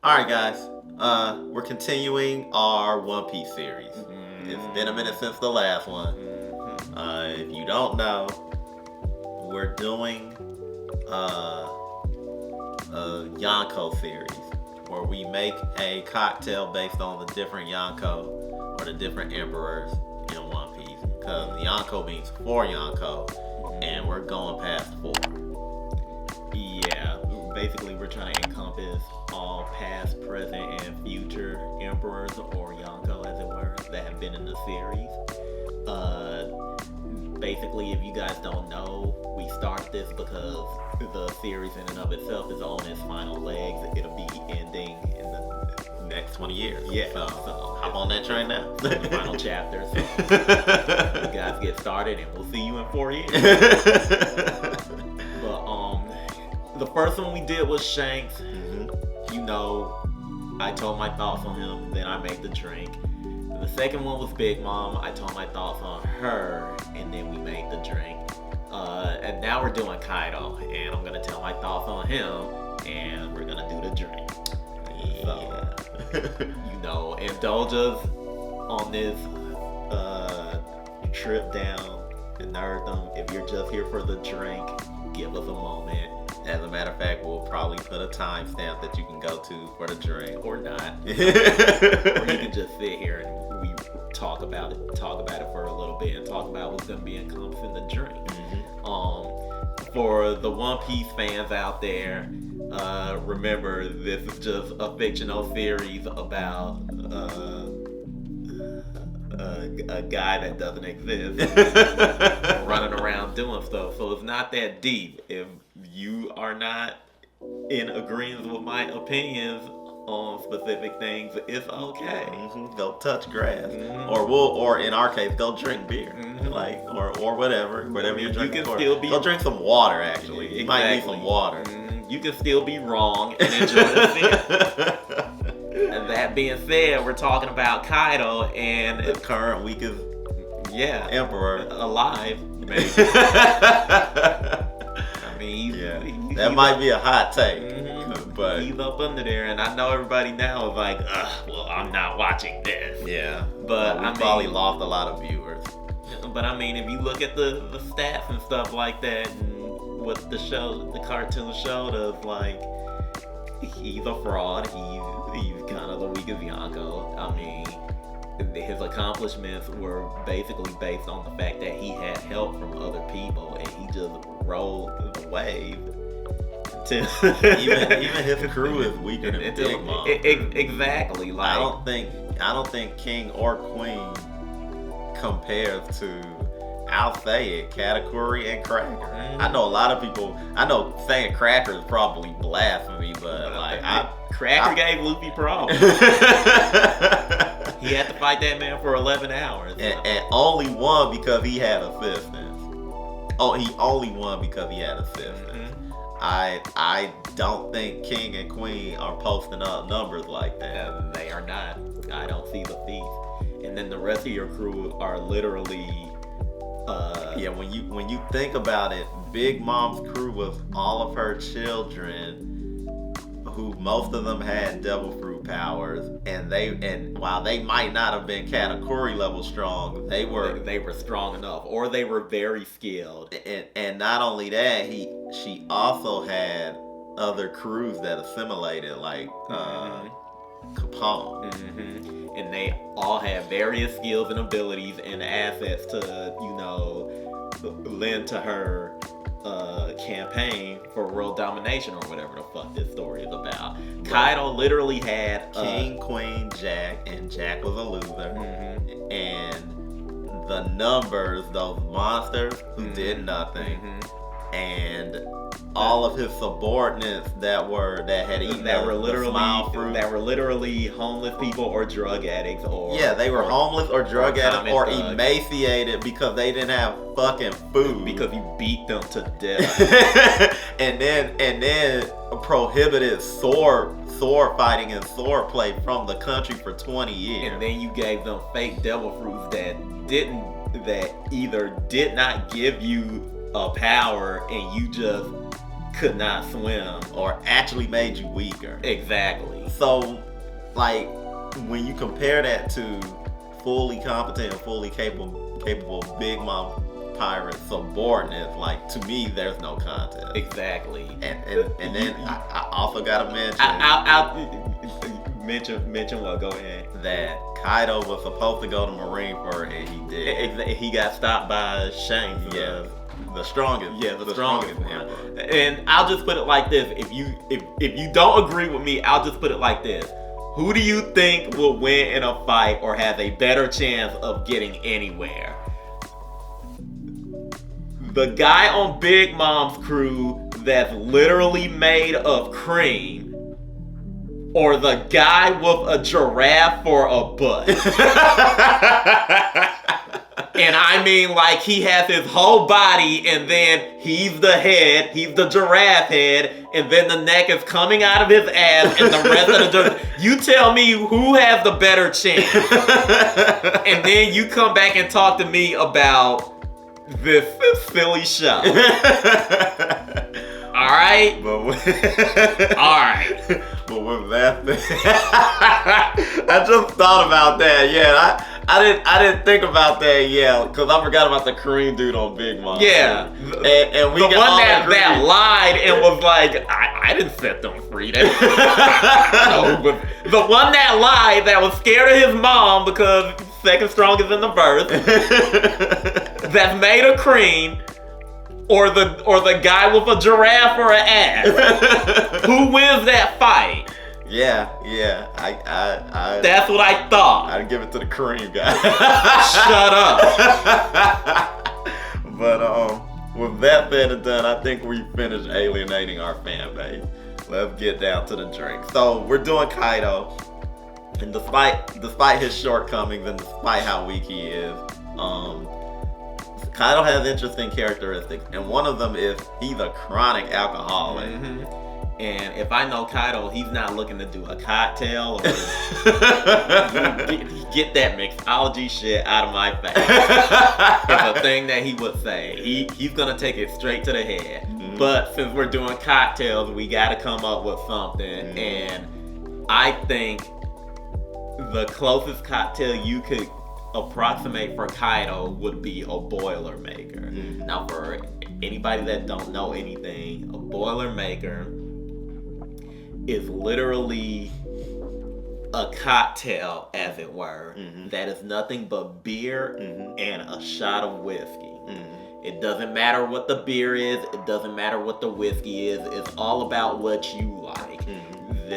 Alright, guys. We're continuing our One Piece series. It's been a minute since the last one. If you don't know, we're doing a Yonko series where we make a cocktail based on the different Yonko or the different emperors in One Piece. Because Yonko means four Yonko, and we're going past 4. Yeah, basically we're trying to encompass all past, present, and future emperors, or Yonko as it were, that have been in the series. Basically, if you guys don't know, we start this because the series in and of itself is on its final legs. It'll be ending in the Next 20 years. Yeah, So, so hop on that train now. the final chapter. So you guys get started, and we'll see you in 4 years. But the first one we did was Shanks. You know, I told my thoughts on him, then I made the drink. The second one was Big Mom. I told my thoughts on her, and then we made the drink. And now we're doing Kaido, and I'm gonna tell my thoughts on him, and we're gonna do the drink. So, you know, indulge us on this trip down in nerddom. If you're just here for the drink, give us a moment. As a matter of fact, we'll probably put a timestamp that you can go to for the drink. Or not. Or you can just sit here and we talk about it for a little bit and talk about what's gonna be encompassed in the drink. For the One Piece fans out there, remember this is just a fictional series about a guy that doesn't exist running around doing stuff. So it's not that deep. If you are not in agreement with my opinions on specific things, it's okay. Go touch grass, or in our case, go drink beer, or whatever you're drinking. Go drink some water. Actually, you might need some water. You can still be wrong and enjoy the film. And that being said, we're talking about Kaido and the current weakest emperor alive. Maybe. I mean, that might be a hot take. But he's up under there, and I know everybody now is like, well, I'm not watching this. Yeah, but we probably lost a lot of viewers. But I mean, if you look at the stats and stuff like that, and what the cartoon showed us, like, he's a fraud. He's kind of the weakest Yonko. I mean, his accomplishments were basically based on the fact that he had help from other people, and he just rode the wave. Even his crew is weaker than Big Mom. Exactly. Like, I don't think King or Queen compares to, I'll say it, Katakuri and Cracker. I know a lot of people. I know saying Cracker is probably blasphemy, but Cracker gave Luffy problems. He had to fight that man for 11 hours. And only won because he had assistance. Oh, he only won because he had assistance. I don't think King and Queen are posting up numbers like that. They are not. I don't see the thief. And then the rest of your crew are literally. When you think about it, Big Mom's crew was all of her children, who most of them had devil fruit powers, and while they might not have been Katakuri level strong, they were strong enough, or they were very skilled. And not only that, she also had other crews that assimilated, like Capone. And they all have various skills and abilities and assets to, lend to her campaign for world domination, or whatever the fuck this story is about. Kaido literally had King, Queen, Jack, and Jack was a loser. And the numbers, those monsters who did nothing, and all of his subordinates that had eaten that were literally homeless people or drug addicts, or they were homeless or drug addicts or emaciated because they didn't have fucking food because you beat them to death. and then prohibited sword fighting and sword play from the country for 20 years. And then you gave them fake devil fruits that either did not give you a power, and you just could not swim. or actually made you weaker. Exactly. So, like, when you compare that to fully competent and fully capable Big Mom pirate subordinates, like, to me, there's no contest. Exactly. And then I also gotta mention mention what? Go ahead. that Kaido was supposed to go to Marineford and he did. He got stopped by Shanks. Yeah, the strongest. Yeah, the strongest one. emperor. And I'll just put it like this: if you don't agree with me, I'll just put it like this: who do you think will win in a fight or has a better chance of getting anywhere? The guy on Big Mom's crew that's literally made of cream, or the guy with a giraffe for a butt? And I mean, like, he has his whole body, and then he's the head, he's the giraffe head, and then the neck is coming out of his ass, and the rest of the you tell me who has the better chance. And then you come back and talk to me about this silly show. Alright? Alright. But with that thing, I just thought about that. Yeah, I didn't think about that. Yeah, because I forgot about the Korean dude on Big Mom. Yeah, and we the got one all that lied and was like, I didn't set them free. No, but the one that lied, that was scared of his mom because second strongest in the verse, that's made of cream. Or the guy with a giraffe or an ass. Who wins that fight? Yeah. I That's what I thought. I'd give it to the Kareem guy. Shut up. But with that said and done, I think we finished alienating our fan base. Let's get down to the drink. So we're doing Kaido, and despite his shortcomings and despite how weak he is, Kaido has interesting characteristics, and one of them is he's a chronic alcoholic. Mm-hmm. And if I know Kaido, he's not looking to do a cocktail or get that mixology shit out of my face. It's a thing that he would say. He's gonna take it straight to the head. Mm-hmm. But since we're doing cocktails, we gotta come up with something. Mm-hmm. And I think the closest cocktail you could approximate for Kaido would be a Boilermaker. Mm-hmm. Now, for anybody that don't know anything, a Boilermaker is literally a cocktail, as it were, mm-hmm. that is nothing but beer mm-hmm. and a shot of whiskey. Mm-hmm. It doesn't matter what the beer is, it doesn't matter what the whiskey is, it's all about what you like. Mm-hmm.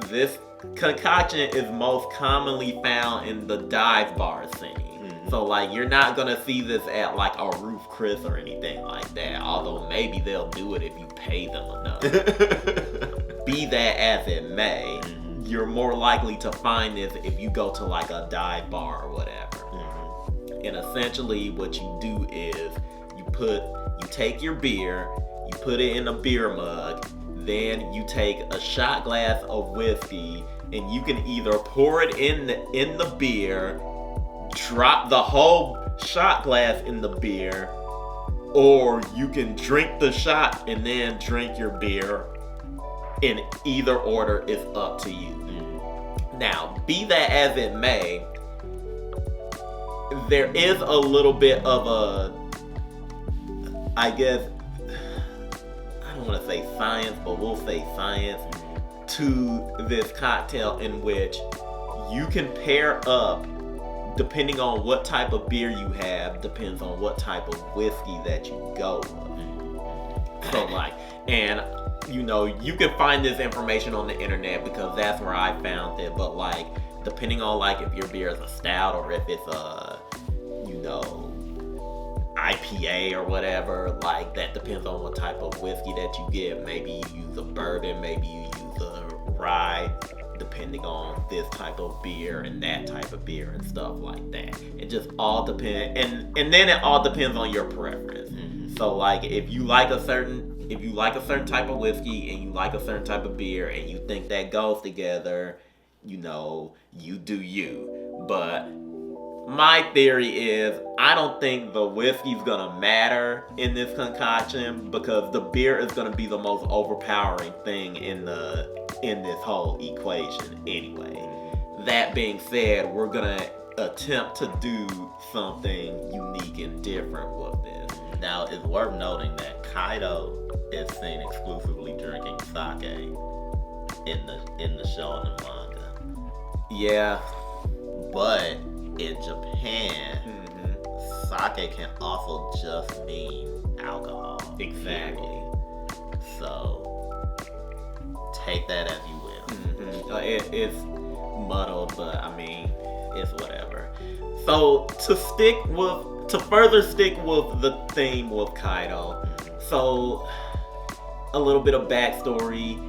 This concoction is most commonly found in the dive bar scene. Mm-hmm. So, like, you're not gonna see this at, like, a Roof Chris or anything like that. Although maybe they'll do it if you pay them enough. Be that as it may, mm-hmm. you're more likely to find this if you go to, like, a dive bar or whatever. Mm-hmm. And essentially what you do is you take your beer, you put it in a beer mug, then you take a shot glass of whiskey, and you can either pour it in the beer, drop the whole shot glass in the beer, or you can drink the shot and then drink your beer. In either order is up to you. Mm-hmm. Now, be that as it may, there is a little bit of a, I guess, I don't want to say science, but we'll say science to this cocktail, in which you can pair up, depending on what type of beer you have, depends on what type of whiskey that you go with. So, like, and you know, you can find this information on the internet because that's where I found it, but, like, depending on, like, if your beer is a stout or if it's a, you know, IPA or whatever, like, that depends on what type of whiskey that you get. Maybe you use a bourbon, maybe you use a rye, depending on this type of beer and that type of beer and stuff like that. It just all depends, and then it all depends on your preference. Mm-hmm. So, like, if you like a certain type of whiskey and you like a certain type of beer and you think that goes together, you know, you do you. But My theory is I don't think the whiskey's gonna matter in this concoction because the beer is gonna be the most overpowering thing in this whole equation anyway. That being said, we're gonna attempt to do something unique and different with this. Now, it's worth noting that Kaido is seen exclusively drinking sake in the show and the manga. Yeah, but in Japan, sake can also just mean alcohol. exactly. Period. So take that as you will. It's muddled, but I mean, it's whatever. So to further stick with the theme with Kaido, so a little bit of backstory.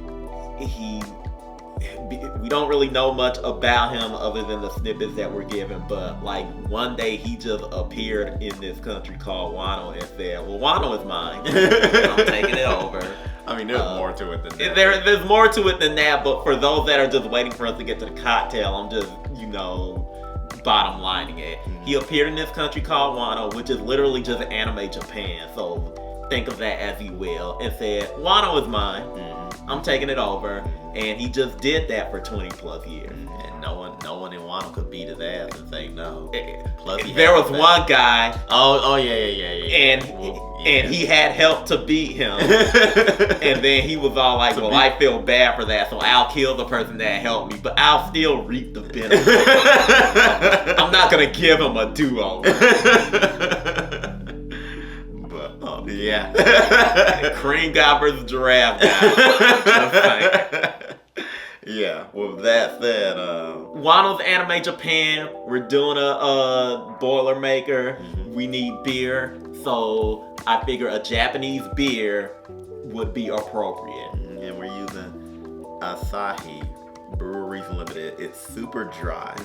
We don't really know much about him other than the snippets that we're given, but like one day he just appeared in this country called Wano and said, well, Wano is mine. I'm taking it over. I mean, there's more to it than that. There's more to it than that, but for those that are just waiting for us to get to the cocktail, I'm just, bottom lining it. He appeared in this country called Wano, which is literally just anime Japan, so think of that as you will, and said, Wano is mine. I'm taking it over. And he just did that for 20 plus years. And no one in Wano could beat his ass and say no. Plus there was one guy. Oh yeah. And he had help to beat him. And then he was all like, well, I feel bad for that, so I'll kill the person that helped me, but I'll still reap the benefits. I'm not gonna give him a do-over. Yeah. Cream guy versus giraffe guy. Yeah, with that said, Wano's Anime Japan, we're doing a Boilermaker. We need beer, so I figure a Japanese beer would be appropriate. And we're using Asahi Breweries Limited. It's super dry.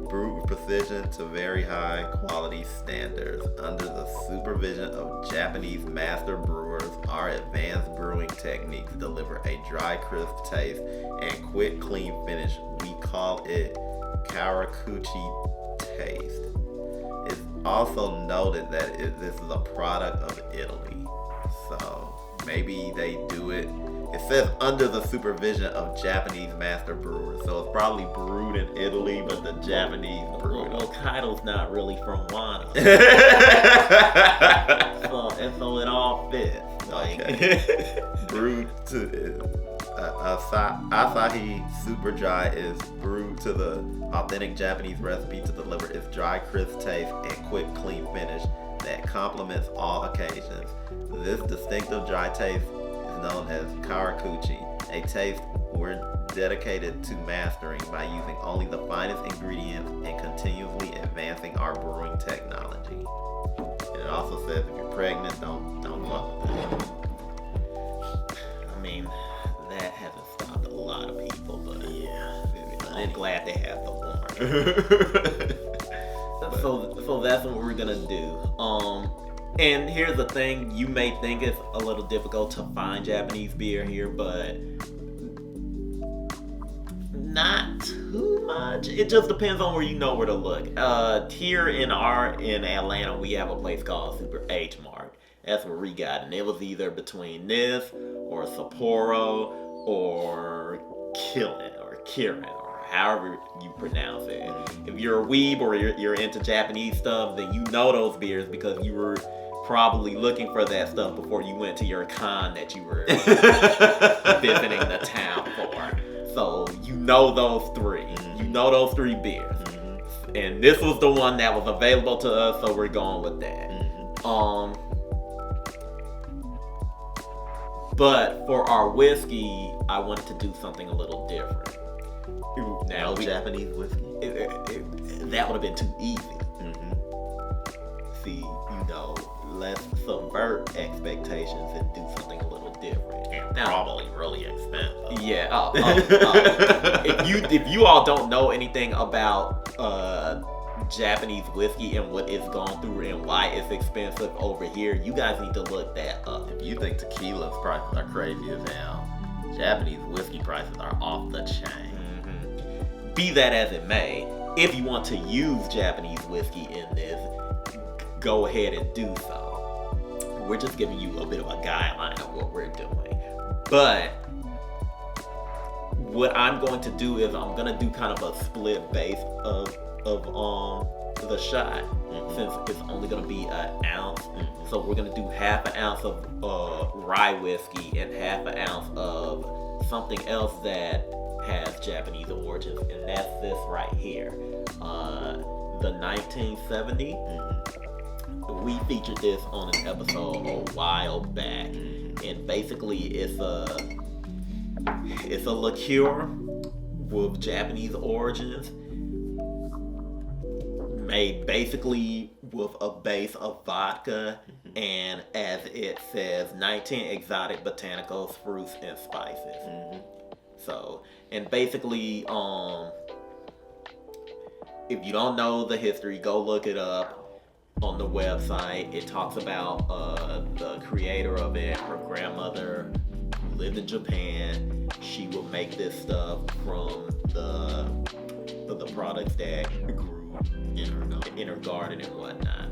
Brewed with precision to very high quality standards under the supervision of Japanese master brewers. Our advanced brewing techniques deliver a dry, crisp taste and quick, clean finish. We call it Karakuchi taste. It's also noted that this is a product of Italy, so maybe they do it. It says under the supervision of Japanese master brewers, so it's probably brewed in Italy, but the Japanese brewed. Well, Kaido's not really from Wano. so it all fits. Okay. Brewed to Asahi Super Dry is brewed to the authentic Japanese recipe to deliver its dry, crisp taste and quick, clean finish that complements all occasions. This distinctive dry taste is known as Karakuchi, a taste we're dedicated to mastering by using only the finest ingredients and continuously advancing our brewing technology. And it also says if you're pregnant, don't fuck with it. I mean, that hasn't stopped a lot of people, but yeah, I'm glad they have the warning. So that's what we're gonna do. And here's the thing, you may think it's a little difficult to find Japanese beer here, but not too much. It just depends on where you know where to look. Here in Atlanta, we have a place called Super H Mart. That's where we got, and it was either between this or Sapporo or Kirin, or however you pronounce it. If you're a weeb or you're into Japanese stuff, then you know those beers because you were probably looking for that stuff before you went to your con that you were visiting the town for. So you know those three. You know those three beers. And this was the one that was available to us, so we're going with that. But for our whiskey, I wanted to do something a little different. Now, Japanese whiskey? That would have been too easy. See, let's subvert expectations and do something a little different. And probably really expensive. Yeah. If you all don't know anything about Japanese whiskey and what it's gone through and why it's expensive over here, you guys need to look that up. If you think tequila's prices are crazy as hell, Japanese whiskey prices are off the chain. Be that as it may, if you want to use Japanese whiskey in this, go ahead and do so. We're just giving you a bit of a guideline of what we're doing. But what I'm going to do is I'm going to do kind of a split base of the shot, since it's only going to be an ounce. So we're going to do half an ounce of rye whiskey and half an ounce of something else that has Japanese origins, and that's this right here, the 1970. We featured this on an episode a while back, and basically it's a liqueur with Japanese origins, made basically with a base of vodka, and as it says, 19 exotic botanicals, fruits, and spices. So, and basically, if you don't know the history, go look it up on the website. It talks about the creator of it. Her grandmother lived in Japan. She would make this stuff from the products that grew in her garden and whatnot.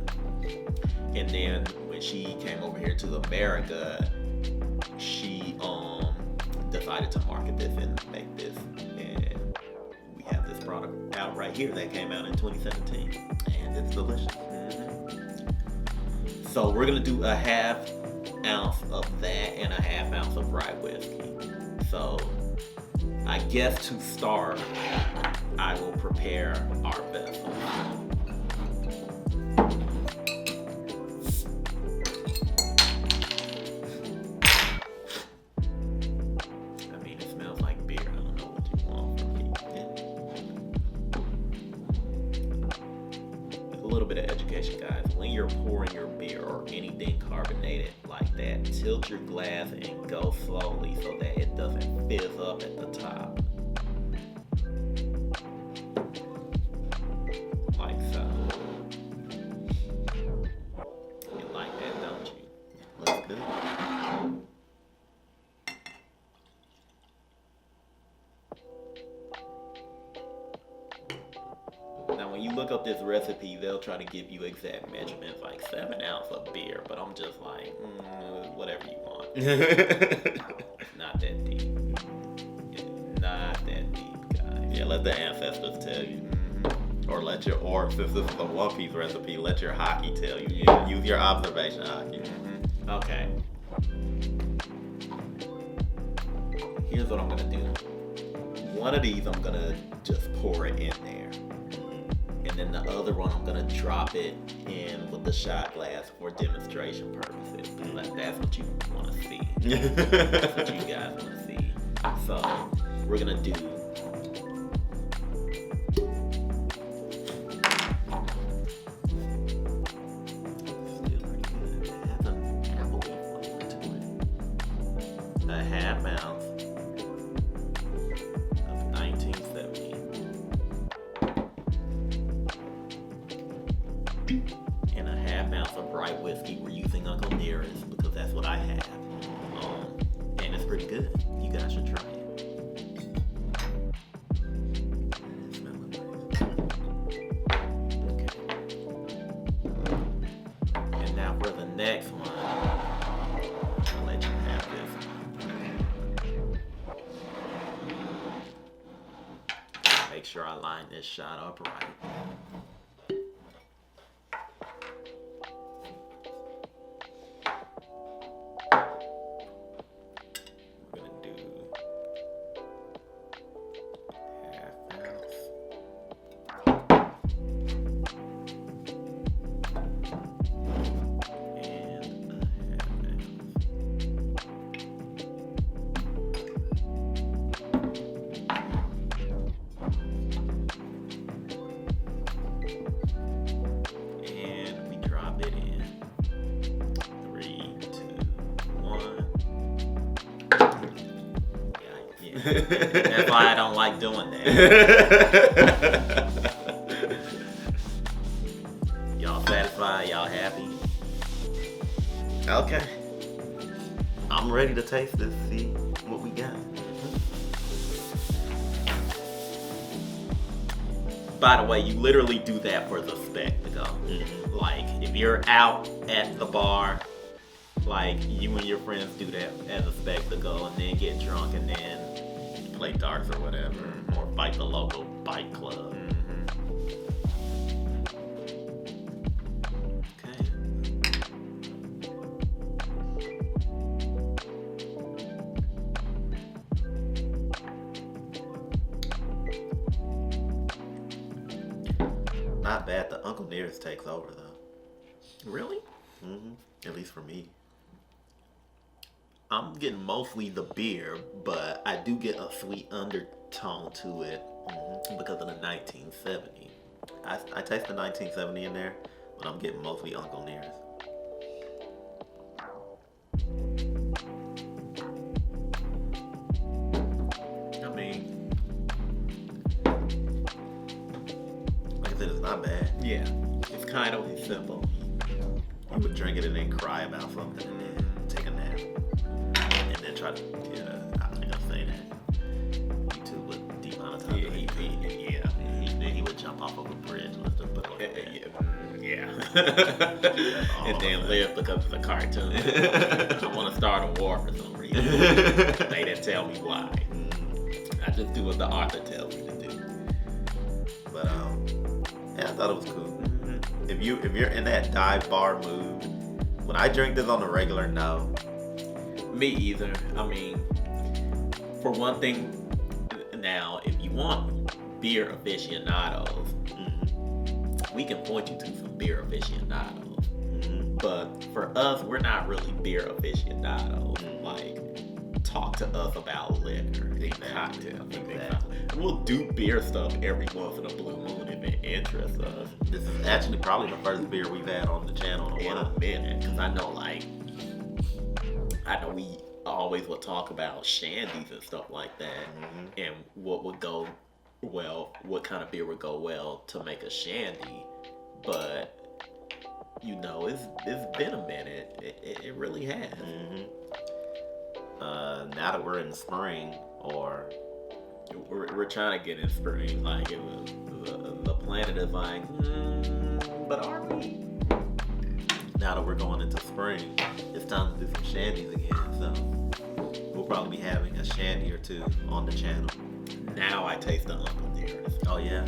And then when she came over here to America, she decided to market this and make this, and we have this product out right here that came out in 2017, and it's delicious. So we're gonna do a half ounce of that and a half ounce of rye whiskey. So I guess to start, I will prepare our vessel. A little bit of education, guys. When you're pouring your beer or anything carbonated like that, tilt your glass and go slowly so that it doesn't fizz up at the top. Like so. You like that, don't you? Looks good. Now, when you look up this recipe, they'll try to give you exact measurements, like 7 ounces of beer, but I'm just like, whatever you want. Not that deep. It's not that deep, guys. Yeah, let the ancestors tell you. Or since this is a One Piece recipe, let your hockey tell you. Yeah. Use your observation hockey. Okay. Here's what I'm gonna do. One of these, I'm gonna just pour it in there. And then the other one, I'm gonna drop it in with the shot glass for demonstration purposes. Like, that's what you want to see. That's what you guys want to see. So we're gonna do. A half ounce of 1970. And a half ounce of rye whiskey. We're using Uncle Nearest because that's what I have. And it's pretty good. You guys should try it. Okay. And now for the next one, I'll let you have this. Make sure I line this shot up right. That's why I don't like doing that. Y'all satisfied? Y'all happy? Okay. I'm ready to taste this, see what we got. by the way, you literally do that for the spectacle. Mm-hmm. Like, if you're out at the bar, like, you and your friends do that as a spectacle, and then get drunk, and then play darts or whatever, mm-hmm. or fight the local bike club. Mm-hmm. Not bad. The Uncle Nearest takes over though. Really? Mm-hmm. At least for me. I'm getting mostly the beer, but I do get a sweet undertone to it because of the 1970. I taste the 1970 in there, but I'm getting mostly Uncle Nearest. I mean, like I said, it's not bad. yeah, it's kind of simple. You would drink it and then cry about something and then take a nap. And then try to, I'm not gonna say that. YouTube would demonetize it. He would jump off of a bridge and let them put on Yeah. And then live because of the cartoon. I want to start a war for some reason. They didn't tell me why. I just do what the author tells me to do. But yeah, I thought it was cool. If you're in that dive bar mood, when I drink this on the regular, no. Me either. I mean, for one thing, now if you want beer aficionados, we can point you to some beer aficionados. But for us, we're not really beer aficionados. Like, talk to us about liquor and cocktails. Exactly. We'll do beer stuff every once in a blue moon if it interests us. This is actually probably the first beer we've had on the channel in a In while. a minute, because I know we always would talk about shandies and stuff like that, and what would go well, what kind of beer would go well to make a shandy. But it's been a minute. It really has. Now that we're in spring, or we're trying to get in spring. Like, it was the planet is like, but are we? now that we're going into spring, it's time to do some shandies again. So we'll probably be having a shandy or two on the channel. Now I taste the Uncle Nearest. Oh yeah.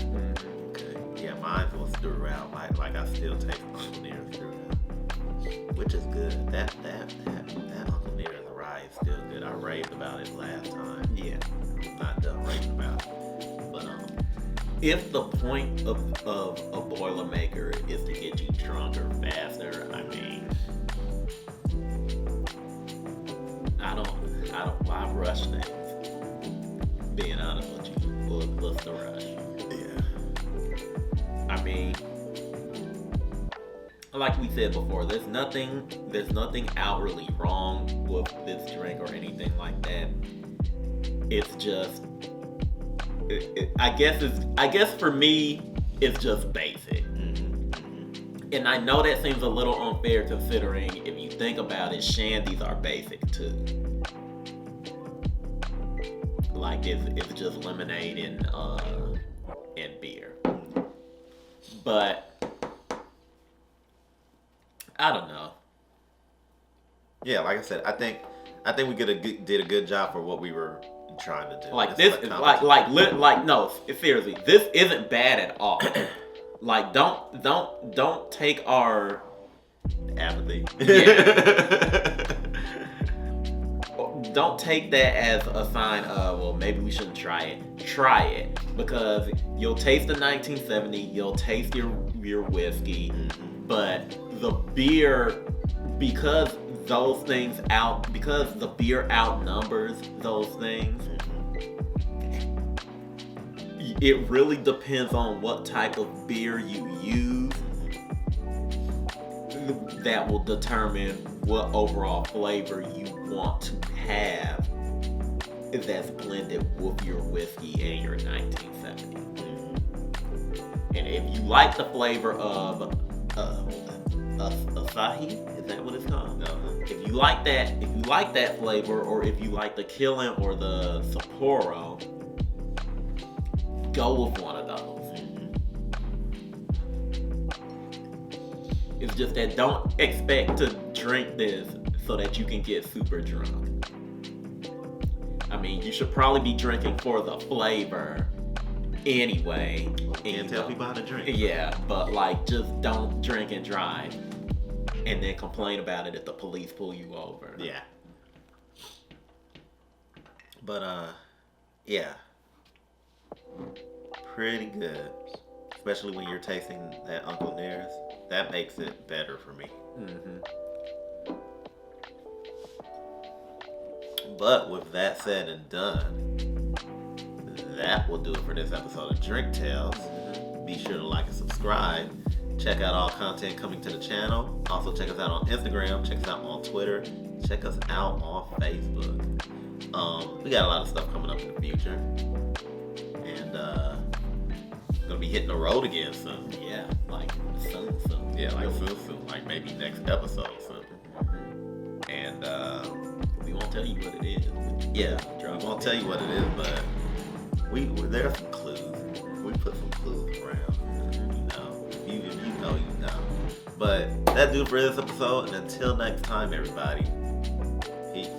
Okay. Yeah, mine was throughout. Like I still taste Uncle Nearest throughout, which is good. That Uncle Nearest rye is still good. I raved about it last time. Yeah. I'm not done raving about it. But if the point of a Boilermaker is to get you drunker faster, I mean, I don't why rush things? Being honest with you, what's the rush? yeah. I mean, like we said before, there's nothing outwardly wrong with this drink or anything like that. It's just, I guess for me, it's just basic. And I know that seems a little unfair considering if you think about it, shandies are basic too. Like, it's just lemonade and beer. But I don't know. Yeah, like I said, I think we did a good job for what we were trying to do. Like, this is like no, seriously, this isn't bad at all. Like, don't take our apathy. Yeah. Don't take that as a sign of, well, maybe we shouldn't try it. Try it, because you'll taste the 1970, you'll taste your whiskey, but the beer, because the beer outnumbers those things, it really depends on what type of beer you use that will determine what overall flavor you want to have that's blended with your whiskey and your 1970. And if you like the flavor of Asahi, is that what it's called? No. If you like that flavor, or if you like the Killing or the Sapporo, go with one of those. just that don't expect to drink this so that you can get super drunk. I mean, you should probably be drinking for the flavor anyway. Can't tell people how to drink. Yeah, but like, just don't drink and drive, and then complain about it if the police pull you over. Yeah. But yeah, pretty good. Especially when you're tasting that Uncle Nearest. That makes it better for me. But with that said and done, that will do it for this episode of Drink Tales. Be sure to like and subscribe. Check out all content coming to the channel. Also check us out on Instagram. Check us out on Twitter. Check us out on Facebook. We got a lot of stuff coming up in the future. And gonna be hitting the road again soon. Yeah, like soon. Yeah, like soon. Like maybe next episode soon. And we won't tell you what it is. Yeah, we won't tell you what it is, but there are some clues. We put some clues around. You know. But that do it for this episode, and until next time, everybody,